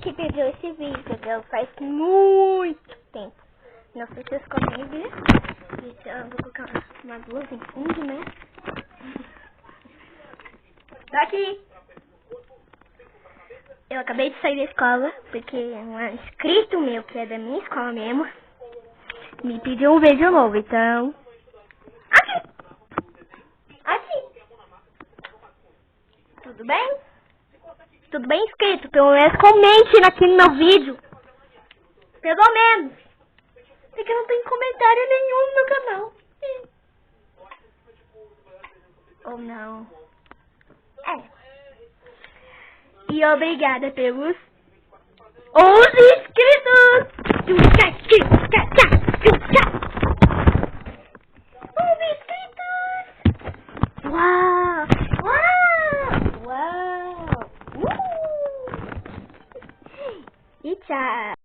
que pediu esse vídeo, entendeu? Faz muito tempo. Não sei se vocês conseguem ver. Então eu vou colocar uma blusa em fundo, né? Daqui! Eu acabei de sair da escola, porque um inscrito meu, que é da minha escola mesmo, me pediu um vídeo novo, então... Aqui! Aqui! Tudo bem? Tudo bem, inscrito? Pelo menos comente aqui no meu vídeo. Pelo menos. Porque não tem comentário nenhum no meu canal. Ou não. É. E obrigada pelos 11 inscritos! 11 inscritos! Uau! Uau! Uau! E tchau!